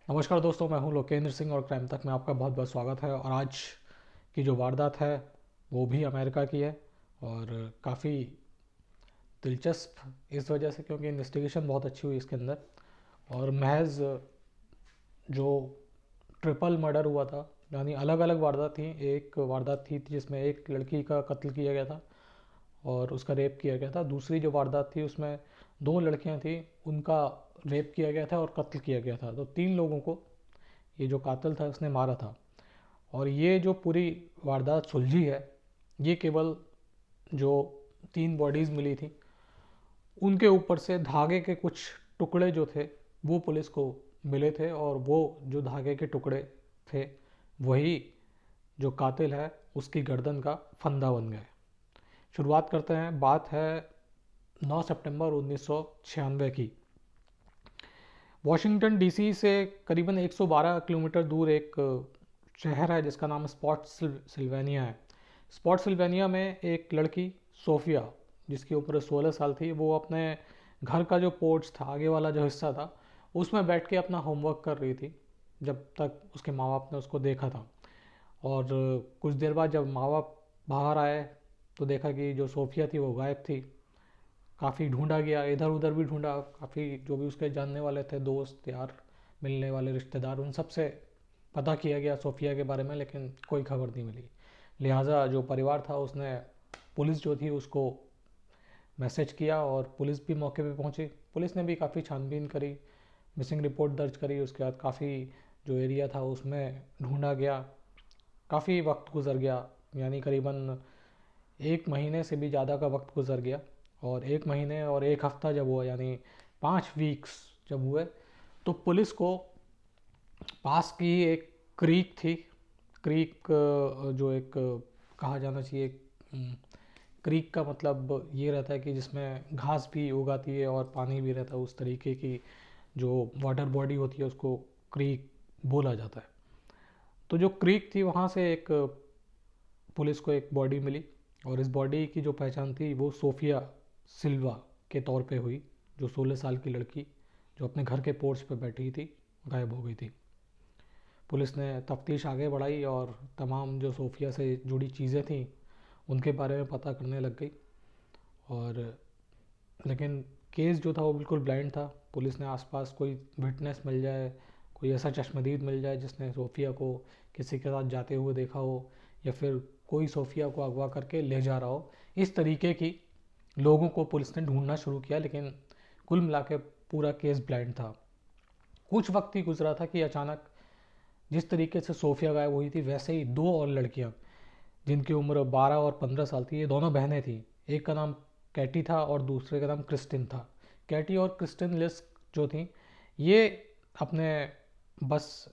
नमस्कार दोस्तों, मैं हूं लोकेंद्र सिंह और क्राइम तक में आपका बहुत बहुत स्वागत है। और आज की जो वारदात है वो भी अमेरिका की है और काफ़ी दिलचस्प इस वजह से क्योंकि इन्वेस्टिगेशन बहुत अच्छी हुई इसके अंदर। और महज जो ट्रिपल मर्डर हुआ था, यानी अलग अलग वारदात थी। एक वारदात थी जिसमें एक लड़की का कत्ल किया गया था और उसका रेप किया गया था। दूसरी जो वारदात थी उसमें दो लड़कियां थी, उनका रेप किया गया था और कत्ल किया गया था। तो तीन लोगों को ये जो कातिल था उसने मारा था। और ये जो पूरी वारदात सुलझी है, ये केवल जो तीन बॉडीज़ मिली थी उनके ऊपर से धागे के कुछ टुकड़े जो थे वो पुलिस को मिले थे। और वो जो धागे के टुकड़े थे वही जो कातिल है उसकी गर्दन का फंदा बन गए। शुरुआत करते हैं। बात है 9 सितंबर 1996 की। वॉशिंगटन डीसी से करीबन 112 किलोमीटर दूर एक शहर है जिसका नाम स्पॉट सिल्वेनिया है। स्पॉट सिल्वेनिया में एक लड़की सोफिया, जिसकी उम्र 16 साल थी, वो अपने घर का जो पोर्च था, आगे वाला जो हिस्सा था, उसमें बैठ के अपना होमवर्क कर रही थी जब तक उसके माँ बाप ने उसको देखा था। और कुछ देर बाद जब माँ बाप बाहर आए तो देखा कि जो सोफिया थी वो गायब थी। काफ़ी ढूंढा गया, इधर उधर भी ढूंढा, काफ़ी जो भी उसके जानने वाले थे, दोस्त यार, मिलने वाले रिश्तेदार, उन सब से पता किया गया सोफिया के बारे में, लेकिन कोई खबर नहीं मिली। लिहाजा जो परिवार था उसने पुलिस जो थी उसको मैसेज किया और पुलिस भी मौके पे पहुंची। पुलिस ने भी काफ़ी छानबीन करी, मिसिंग रिपोर्ट दर्ज करी। उसके बाद काफ़ी जो एरिया था उसमें ढूंढा गया। काफ़ी वक्त गुजर गया, यानी करीबन एक महीने से भी ज़्यादा का वक्त गुजर गया। और एक महीने और एक हफ्ता जब हुआ, यानी 5 वीक्स जब हुए, तो पुलिस को पास की एक क्रीक थी। क्रीक जो एक कहा जाना चाहिए, क्रीक का मतलब ये रहता है कि जिसमें घास भी उगाती है और पानी भी रहता है, उस तरीके की जो वाटर बॉडी होती है उसको क्रीक बोला जाता है। तो जो क्रीक थी वहाँ से एक पुलिस को एक बॉडी मिली और इस बॉडी की जो पहचान थी वो सोफिया सिल्वा के तौर पे हुई, जो 16 साल की लड़की जो अपने घर के पोर्च पे बैठी थी, गायब हो गई थी। पुलिस ने तफ्तीश आगे बढ़ाई और तमाम जो सोफिया से जुड़ी चीज़ें थीं उनके बारे में पता करने लग गई। और लेकिन केस जो था वो बिल्कुल ब्लाइंड था। पुलिस ने आसपास कोई विटनेस मिल जाए, कोई ऐसा चश्मदीद मिल जाए जिसने सोफिया को किसी के साथ जाते हुए देखा हो, या फिर कोई सोफिया को अगवा करके ले जा रहा हो, इस तरीके की लोगों को पुलिस ने ढूंढना शुरू किया। लेकिन कुल मिला के पूरा केस ब्लाइंड था। कुछ वक्त ही गुजरा था कि अचानक जिस तरीके से सोफिया गायब हुई थी वैसे ही दो और लड़कियां जिनकी उम्र 12 और 15 साल थी, ये दोनों बहनें थीं। एक का नाम कैटी था और दूसरे का नाम क्रिस्टिन था। कैटी और क्रिस्टिन लिस्क जो थी, ये अपने बस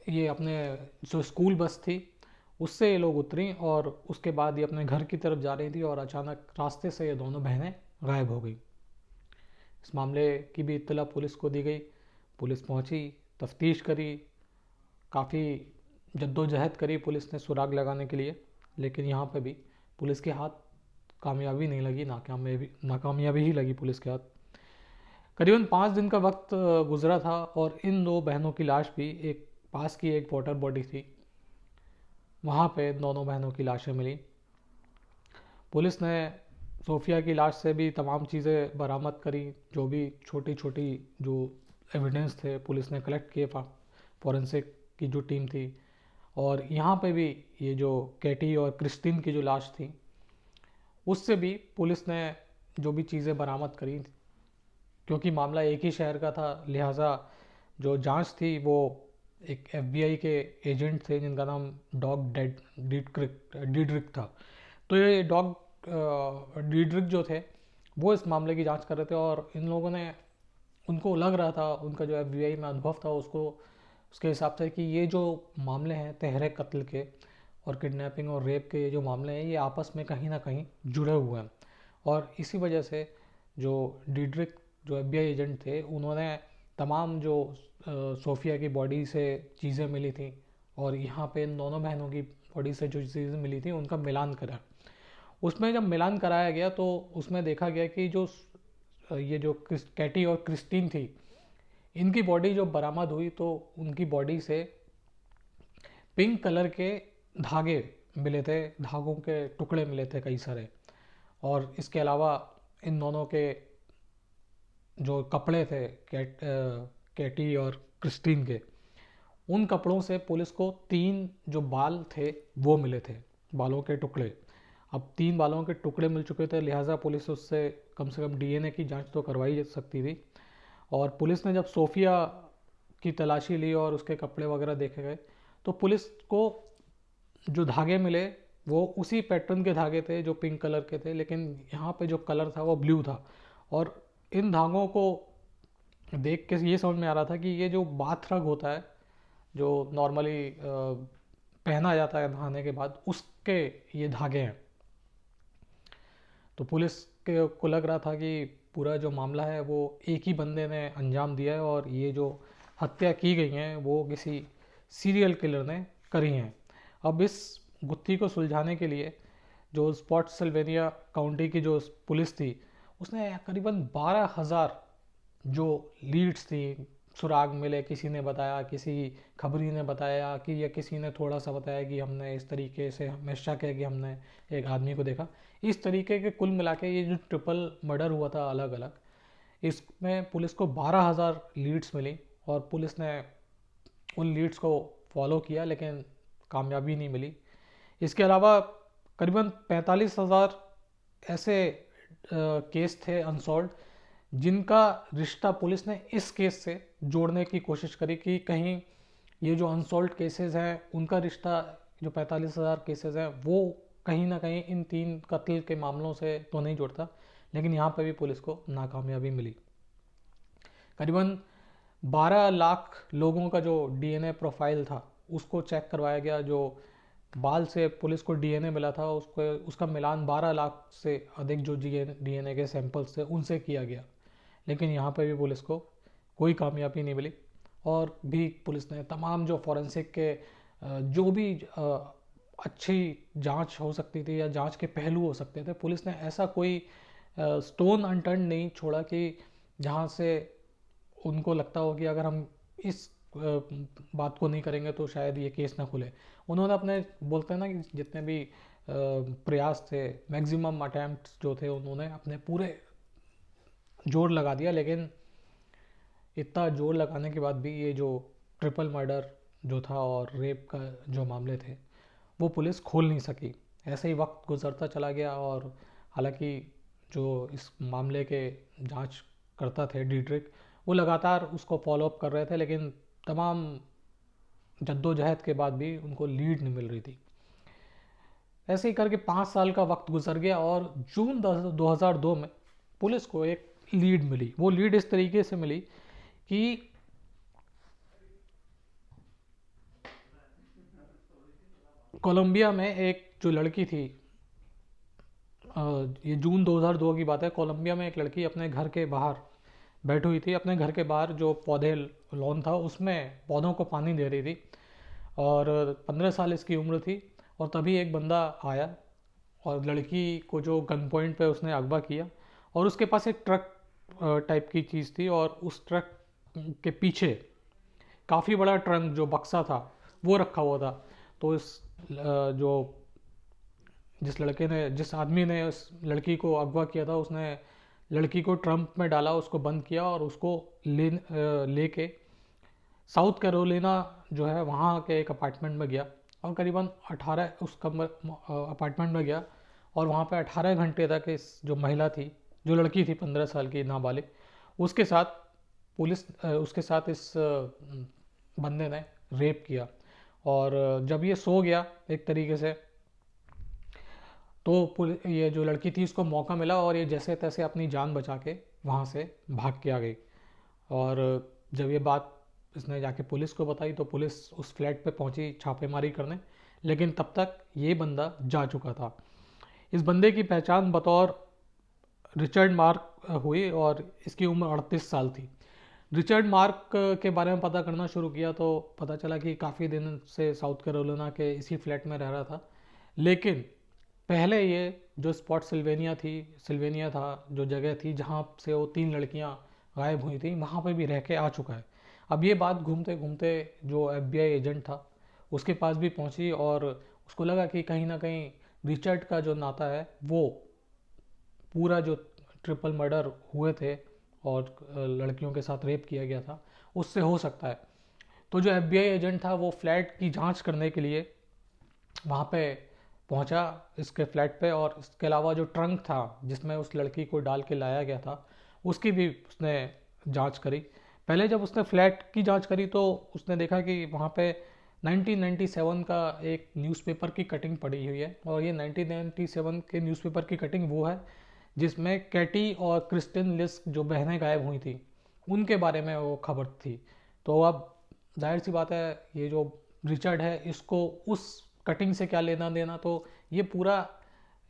ये अपने जो स्कूल बस थी उससे ये लोग उतरी और उसके बाद ये अपने घर की तरफ जा रही थी और अचानक रास्ते से ये दोनों बहनें गायब हो गई। इस मामले की भी इत्तला पुलिस को दी गई। पुलिस पहुंची, तफ्तीश करी, काफ़ी जद्दोजहद करी पुलिस ने सुराग लगाने के लिए, लेकिन यहाँ पे भी पुलिस के हाथ कामयाबी नहीं लगी, नाकामयाबी ही लगी पुलिस के हाथ। करीबन 5 दिन का वक्त गुजरा था और इन दो बहनों की लाश भी एक पास की एक वाटर बॉडी थी, वहाँ पे दोनों बहनों की लाशें मिली। पुलिस ने सोफिया की लाश से भी तमाम चीज़ें बरामद करी, जो भी छोटी छोटी जो एविडेंस थे पुलिस ने कलेक्ट किए। फॉरेंसिक की जो टीम थी, और यहाँ पे भी ये जो कैटी और क्रिस्टिन की जो लाश थी उससे भी पुलिस ने जो भी चीज़ें बरामद करी, क्योंकि मामला एक ही शहर का था, लिहाजा जो जांच थी वो एक एफबीआई के एजेंट थे जिनका नाम डॉग डीड्रिक था। तो ये डॉग डीड्रिक जो थे वो इस मामले की जांच कर रहे थे और इन लोगों ने, उनको लग रहा था, उनका जो एफबीआई में अनुभव था उसको उसके हिसाब से, कि ये जो मामले हैं तहरीक कत्ल के और किडनैपिंग और रेप के, ये जो मामले हैं ये आपस में कहीं ना कहीं जुड़े हुए हैं। और इसी वजह से जो डीड्रिक, जो एफबीआई एजेंट थे, उन्होंने तमाम जो सोफिया की बॉडी से चीज़ें मिली थी और यहाँ पे इन दोनों बहनों की बॉडी से जो चीज़ें मिली थी उनका मिलान करा। उसमें जब मिलान कराया गया तो उसमें देखा गया कि जो ये जो कैटी और क्रिस्टीन थी, इनकी बॉडी जो बरामद हुई तो उनकी बॉडी से पिंक कलर के धागे मिले थे, धागों के टुकड़े मिले थे कई सारे। और इसके अलावा इन दोनों के जो कपड़े थे कैटी और क्रिस्टीन के, उन कपड़ों से पुलिस को 3 जो बाल थे वो मिले थे, बालों के टुकड़े। अब 3 बालों के टुकड़े मिल चुके थे, लिहाजा पुलिस उससे कम से कम डीएनए की जांच तो करवाई जा सकती थी। और पुलिस ने जब सोफिया की तलाशी ली और उसके कपड़े वगैरह देखे गए तो पुलिस को जो धागे मिले वो उसी पैटर्न के धागे थे जो पिंक कलर के थे, लेकिन यहाँ पे जो कलर था वो ब्लू था। और इन धागों को देख के ये समझ में आ रहा था कि ये जो बाथ रग होता है जो नॉर्मली पहना जाता है नहाने के बाद, उसके ये धागे हैं। तो पुलिस के को लग रहा था कि पूरा जो मामला है वो एक ही बंदे ने अंजाम दिया है और ये जो हत्या की गई हैं वो किसी सीरियल किलर ने करी हैं। अब इस गुत्थी को सुलझाने के लिए जो स्पॉट्सविलिया काउंटी की जो पुलिस थी उसने करीबन 12,000 जो लीड्स थी, सुराग मिले, किसी ने बताया, किसी खबरी ने बताया कि, या किसी ने थोड़ा सा बताया कि हमने इस तरीके से, हमें शक है कि हमने एक आदमी को देखा, इस तरीके के कुल मिला के ये जो ट्रिपल मर्डर हुआ था अलग अलग, इसमें पुलिस को 12,000 लीड्स मिली और पुलिस ने उन लीड्स को फॉलो किया लेकिन कामयाबी नहीं मिली। इसके अलावा करीबन 45,000 ऐसे केस थे अनसॉल्व जिनका रिश्ता पुलिस ने इस केस से जोड़ने की कोशिश करी कि कहीं ये जो अनसॉल्व केसेस हैं उनका रिश्ता, जो 45,000 केसेस हैं वो कहीं ना कहीं इन 3 कत्ल के मामलों से तो नहीं जुड़ता, लेकिन यहाँ पर भी पुलिस को नाकामयाबी मिली। करीबन 12 लाख लोगों का जो डीएनए प्रोफाइल था उसको चेक करवाया गया। जो बाल से पुलिस को डीएनए मिला था उसका मिलान 12 लाख से अधिक जो डीएनए के सैंपल्स थे उनसे किया गया, लेकिन यहाँ पे भी पुलिस को कोई कामयाबी नहीं मिली। और भी पुलिस ने तमाम जो फॉरेंसिक के जो भी अच्छी जांच हो सकती थी या जांच के पहलू हो सकते थे, पुलिस ने ऐसा कोई स्टोन अनटर्न नहीं छोड़ा कि जहाँ से उनको लगता हो कि अगर हम इस बात को नहीं करेंगे तो शायद ये केस ना खुले। उन्होंने अपने, बोलते हैं ना कि जितने भी प्रयास थे, मैक्सिमम अटैम्प्ट्स जो थे, उन्होंने अपने पूरे जोर लगा दिया, लेकिन इतना जोर लगाने के बाद भी ये जो ट्रिपल मर्डर जो था और रेप का जो मामले थे वो पुलिस खोल नहीं सकी। ऐसे ही वक्त गुजरता चला गया और हालांकि जो इस मामले के जांच करता थे डीड्रिक, वो लगातार उसको फॉलोअप कर रहे थे, लेकिन तमाम जद्दोजहद के बाद भी उनको लीड नहीं मिल रही थी। ऐसे ही करके 5 साल का वक्त गुजर गया और जून 2002 में पुलिस को एक लीड मिली। वो लीड इस तरीके से मिली कि कोलंबिया में एक जो लड़की थी, ये जून 2002 की बात है, कोलंबिया में एक लड़की अपने घर के बाहर बैठी हुई थी। अपने घर के बाहर जो पौधे लॉन था उसमें पौधों को पानी दे रही थी और 15 साल इसकी उम्र थी। और तभी एक बंदा आया और लड़की को जो गन पॉइंट पे उसने अगवा किया और उसके पास एक ट्रक टाइप की चीज़ थी और उस ट्रक के पीछे काफ़ी बड़ा ट्रंक जो बक्सा था वो रखा हुआ था। तो जो जिस आदमी ने उस लड़की को अगवा किया था उसने लड़की को ट्रंक में डाला, उसको बंद किया और उसको लेके साउथ कैरोलिना जो है वहाँ के एक अपार्टमेंट में गया और करीबन 18 उस अपार्टमेंट में गया और वहाँ पे 18 घंटे तक इस जो महिला थी, जो लड़की थी 15 साल की नाबालिग, उसके साथ इस बंदे ने रेप किया। और जब ये सो गया एक तरीके से, तो ये जो लड़की थी इसको मौका मिला और ये जैसे तैसे अपनी जान बचा के वहाँ से भाग के आ गई। और जब ये बात इसने जाके पुलिस को बताई तो पुलिस उस फ्लैट पे पहुंची छापेमारी करने, लेकिन तब तक ये बंदा जा चुका था। इस बंदे की पहचान बतौर रिचर्ड मार्क हुई और इसकी उम्र 38 साल थी। रिचर्ड मार्क के बारे में पता करना शुरू किया तो पता चला कि काफ़ी दिन से साउथ कैरोलिना के इसी फ्लैट में रह रहा था, लेकिन पहले ये जो स्पॉट सिल्वेनिया था, जो जगह थी जहाँ से वो 3 लड़कियाँ गायब हुई थी, वहाँ पे भी रह के आ चुका है। अब ये बात घूमते घूमते जो FBI एजेंट था उसके पास भी पहुंची, और उसको लगा कि कहीं ना कहीं रिचर्ड का जो नाता है वो पूरा जो ट्रिपल मर्डर हुए थे और लड़कियों के साथ रेप किया गया था उससे हो सकता है। तो जो FBI एजेंट था वो फ्लैट की जांच करने के लिए वहाँ पे पहुँचा, इसके फ्लैट पे, और इसके अलावा जो ट्रंक था जिसमें उस लड़की को डाल के लाया गया था उसकी भी उसने जांच करी। पहले जब उसने फ्लैट की जांच करी तो उसने देखा कि वहाँ पे 1997 का एक न्यूज़पेपर की कटिंग पड़ी हुई है, और ये 1997 के न्यूज़पेपर की कटिंग वो है जिसमें कैटी और क्रिस्टिन लिस्क जो बहनें गायब हुई थी उनके बारे में वो खबर थी। तो अब जाहिर सी बात है ये जो रिचर्ड है इसको उस कटिंग से क्या लेना देना, तो ये पूरा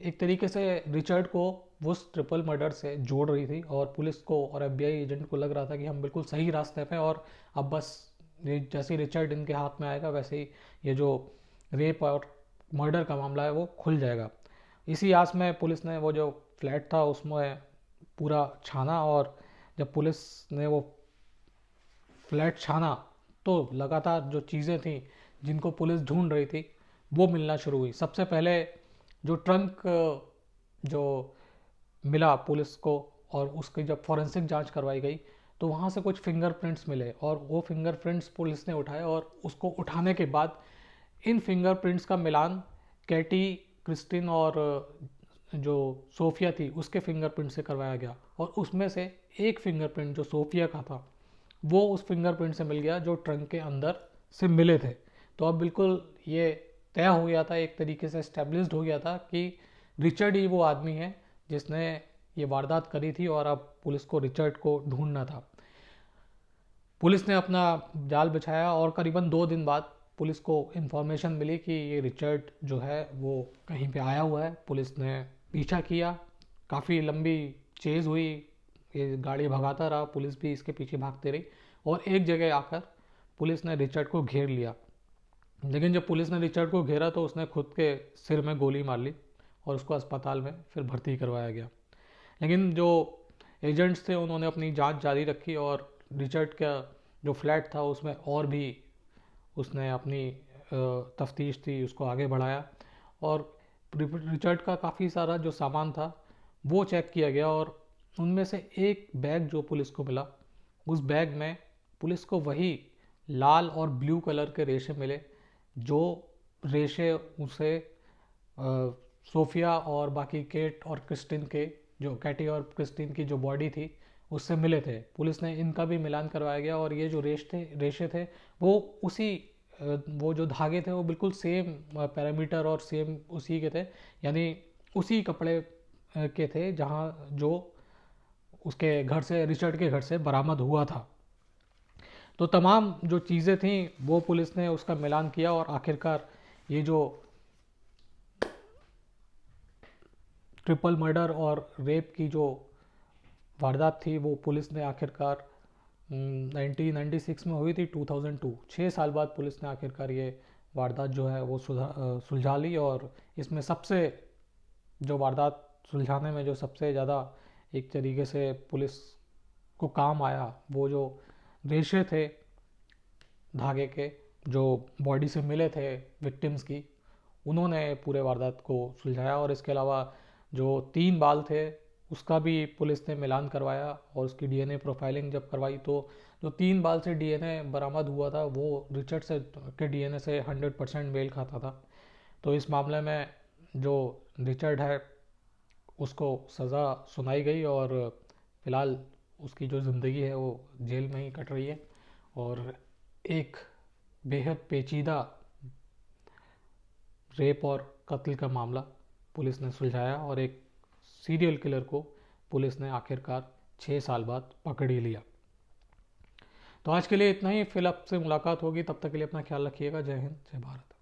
एक तरीके से रिचर्ड को उस ट्रिपल मर्डर से जोड़ रही थी, और पुलिस को और FBI एजेंट को लग रहा था कि हम बिल्कुल सही रास्ते पे, और अब बस जैसे ही रिचर्ड इनके हाथ में आएगा वैसे ही ये जो रेप और मर्डर का मामला है वो खुल जाएगा। इसी आस में पुलिस ने वो जो फ्लैट था उसमें पूरा छाना, और जब पुलिस ने वो फ्लैट छाना तो लगातार जो चीज़ें थी जिनको पुलिस ढूंढ रही थी वो मिलना शुरू हुई। सबसे पहले जो ट्रंक जो मिला पुलिस को, और उसकी जब फॉरेंसिक जांच करवाई गई तो वहाँ से कुछ फिंगरप्रिंट्स मिले, और वो फिंगरप्रिंट्स पुलिस ने उठाए, और उसको उठाने के बाद इन फिंगरप्रिंट्स का मिलान कैटी, क्रिस्टिन और जो सोफिया थी उसके फिंगरप्रिंट से करवाया गया, और उसमें से एक फिंगरप्रिंट जो सोफिया का था वो उस फिंगरप्रिंट से मिल गया जो ट्रंक के अंदर से मिले थे। तो अब बिल्कुल ये तय हो गया था, एक तरीके से एस्टेब्लिश्ड हो गया था कि रिचर्ड ही वो आदमी है जिसने ये वारदात करी थी, और अब पुलिस को रिचर्ड को ढूंढना था। पुलिस ने अपना जाल बिछाया, और करीबन 2 दिन बाद पुलिस को इन्फॉर्मेशन मिली कि ये रिचर्ड जो है वो कहीं पे आया हुआ है। पुलिस ने पीछा किया, काफ़ी लंबी चेज़ हुई, ये गाड़ी भगाता रहा, पुलिस भी इसके पीछे भागती रही, और एक जगह आकर पुलिस ने रिचर्ड को घेर लिया। लेकिन जब पुलिस ने रिचर्ड को घेरा तो उसने खुद के सिर में गोली मार ली, और उसको अस्पताल में फिर भर्ती करवाया गया। लेकिन जो एजेंट्स थे उन्होंने अपनी जांच जारी रखी, और रिचर्ड का जो फ्लैट था उसमें और भी उसने अपनी तफ्तीश थी उसको आगे बढ़ाया, और रिचर्ड का काफ़ी सारा जो सामान था वो चेक किया गया, और उनमें से एक बैग जो पुलिस को मिला उस बैग में पुलिस को वही लाल और ब्लू कलर के रेशे मिले जो रेशे उसे सोफिया और बाकी केट और क्रिस्टिन के, जो कैटी और क्रिस्टिन की जो बॉडी थी उससे मिले थे। पुलिस ने इनका भी मिलान करवाया गया, और ये जो रेशे थे वो उसी वो जो धागे थे वो बिल्कुल सेम पैरामीटर और सेम उसी के थे, यानी उसी कपड़े के थे जहाँ जो उसके घर से, रिचर्ड के घर से बरामद हुआ था। तो तमाम जो चीज़ें थी वो पुलिस ने उसका मिलान किया, और आखिरकार ये जो ट्रिपल मर्डर और रेप की जो वारदात थी वो पुलिस ने आखिरकार 1996 में हुई थी, 2002, 6 साल बाद पुलिस ने आखिरकार ये वारदात जो है वो सुलझा ली। और इसमें सबसे जो वारदात सुलझाने में जो सबसे ज़्यादा एक तरीके से पुलिस को काम आया वो जो रेशे थे धागे के जो बॉडी से मिले थे विक्टिम्स की, उन्होंने पूरे वारदात को सुलझाया। और इसके अलावा जो 3 बाल थे उसका भी पुलिस ने मिलान करवाया, और उसकी DNA प्रोफाइलिंग जब करवाई तो जो 3 बाल से DNA बरामद हुआ था वो रिचर्ड से के DNA से 100% मेल खाता था। तो इस मामले में जो रिचर्ड है उसको सज़ा सुनाई गई, और फिलहाल उसकी जो ज़िंदगी है वो जेल में ही कट रही है। और एक बेहद पेचीदा रेप और कत्ल का मामला पुलिस ने सुलझाया, और एक सीरियल किलर को पुलिस ने आखिरकार 6 साल बाद पकड़ ही लिया। तो आज के लिए इतना ही, फिर आपसे मुलाकात होगी, तब तक के लिए अपना ख्याल रखिएगा। जय हिंद, जय भारत।